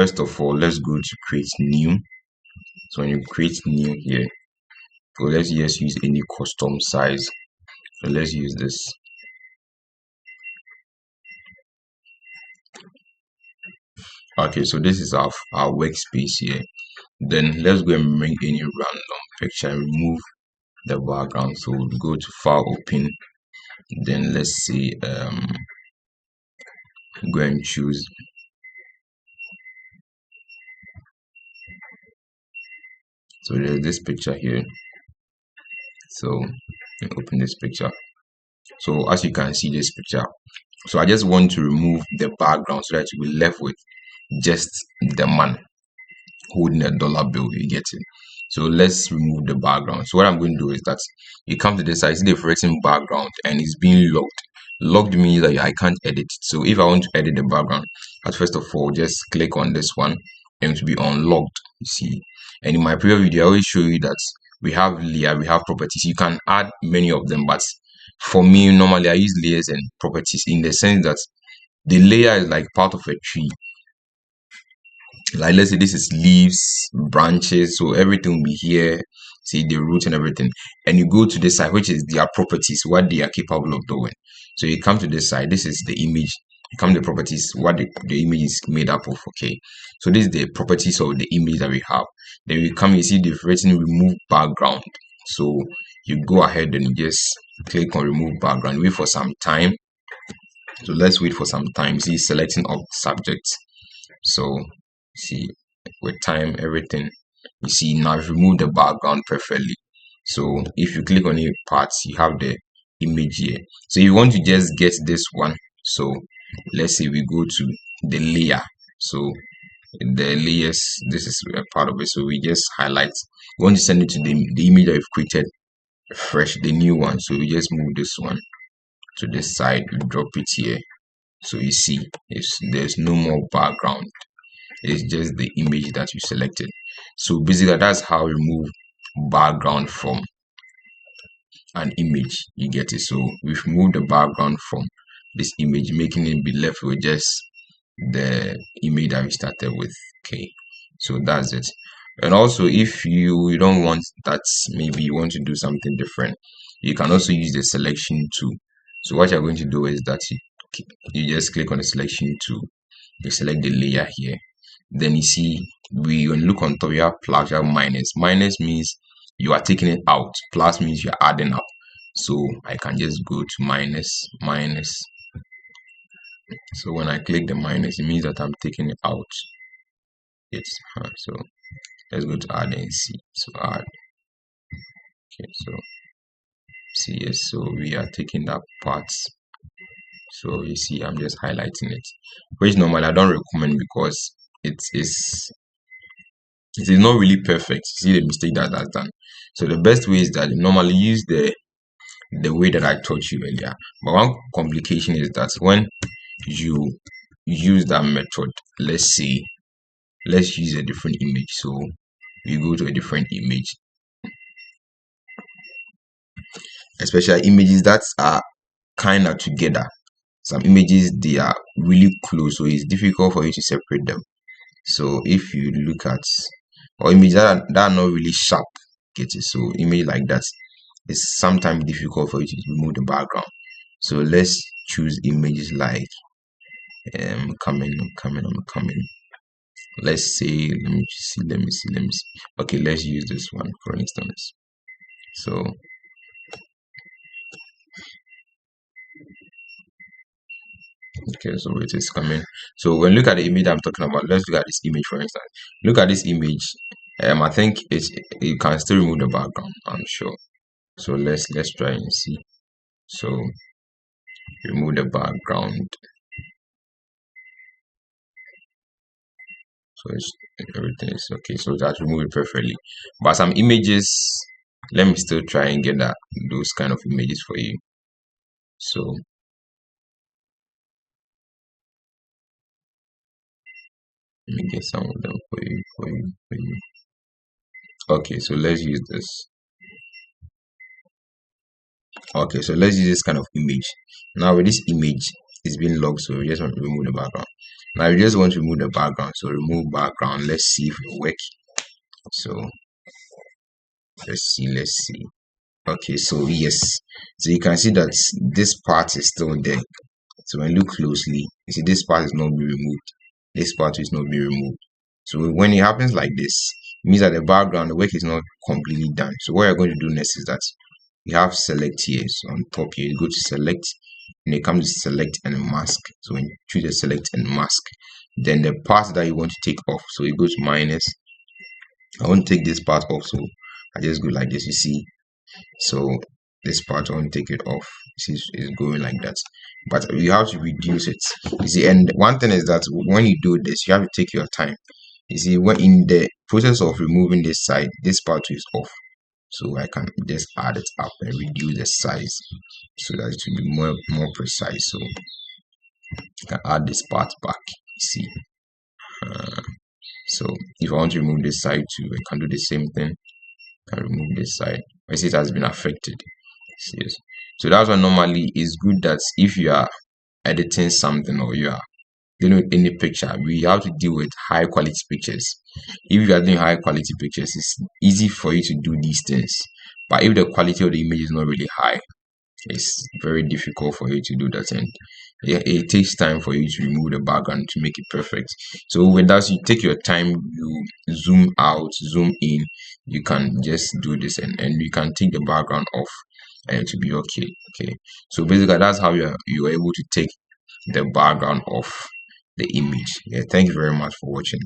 First of all, let's go to create new. So when you create new here, so let's just use any custom size. So let's use this. Okay, so this is our workspace here. Then let's go and bring any random picture and remove the background. So we'll go to file, open. Then let's see, go and choose. So there's this picture here. So open this picture. So as you can see this picture, so I just want to remove the background so that you will be left with just the man holding a dollar bill. You get it? So let's remove the background. So what I'm going to do is that you come to this side, see the written background and it's being locked. Locked means that I can't edit it. So if I want to edit the background, first of all, just click on this one and it will be unlocked. You see, and in my previous video, I always show you that we have layer, we have properties. You can add many of them, but for me, normally I use layers and properties in the sense that the layer is like part of a tree. Like let's say this is leaves, branches, so everything will be here. See the roots and everything. And you go to this side, which is their properties, what they are capable of doing. So you come to this side, this is the image. You come to the properties, what the image is made up of. Okay, so this is the properties of the image that we have. Then you come, you see the written remove background. So you go ahead and you just click on remove background, wait for some time. So let's wait for some time. See selecting of subjects. So see with time everything, you see now I've removed the background perfectly. So if you click on any parts, you have the image here. So if you want to just get this one, so let's say we go to the layer. So the layers, this is a part of it. So we just highlight, we want to send it to the image that we've created fresh, the new one. So we just move this one to this side, we drop it here. So you see there's no more background, it's just the image that you selected. So basically that's how you remove background from an image. You get it? So we've moved the background from this image, making it be left with just the image that we started with. Okay, so that's it. And also if you don't want that, maybe you want to do something different, you can also use the selection tool. So what you're going to do is that you just click on the selection tool, you select the layer here. Then you see when you look on top, you have plus, you have minus. Minus means you are taking it out. Plus means you're adding up. So I can just go to minus, minus. So when I click the minus, it means that I'm taking it out. It's so let's go to add and see. So add. Okay, so see, yes, so we are taking that part. So you see, I'm just highlighting it, which normally I don't recommend because it is not really perfect. See the mistake that that's done. So the best way is that you normally use the way that I taught you earlier. But one complication is that when you use that method, let's say let's use a different image. So we go to a different image, especially images that are kind of together. Some images they are really close, so it's difficult for you to separate them. So if you look at or images that are not really sharp, get it? So image like that, it's sometimes difficult for you to remove the background. So let's choose images like coming. Let's say let me see. Okay, let's use this one for instance. So okay, so it is coming. So when look at the image I'm talking about, let's look at this image for instance. Look at this image. I think you can still remove the background, I'm sure. So let's try and see. So remove the background. So everything is okay. So that's removed perfectly. But some images, let me still try and get those kind of images for you. So let me get some of them for you. Okay, so let's use this. Okay, so let's use this kind of image. Now with this image, it's been logged, so we just want to remove the background. Now you just want to remove the background, so remove background. Let's see if it works. So let's see. Okay, so yes, so you can see that this part is still there. So when you look closely, you see this part is not being removed. This part is not being removed. So when it happens like this, it means that the background, the work is not completely done. So what you're going to do next is that you have select here. So on top here, you go to select, and it comes to select and mask. So when you choose the select and mask, then the part that you want to take off. So you go to minus. I want to take this part off, so I just go like this. You see, so this part I want to take it off. See, it's going like that, but you have to reduce it. You see, and one thing is that when you do this, you have to take your time. You see, when in the process of removing this side, this part is off, so I can just add it up and reduce the size so that it will be more precise. So you can add this part back. You see, so if I want to remove this side too, I can do the same thing. I can remove this side. I see it has been affected. Yes. So that's why normally it's good that if you are editing something or you are dealing with any picture, we have to deal with high quality pictures. If you are doing high quality pictures, it's easy for you to do these things. But if the quality of the image is not really high, it's very difficult for you to do that, and it takes time for you to remove the background to make it perfect. So with that, you take your time, you zoom out, zoom in, you can just do this, and you can take the background off and to be okay. Okay, so basically that's how you're able to take the background off the image. Yeah, thank you very much for watching.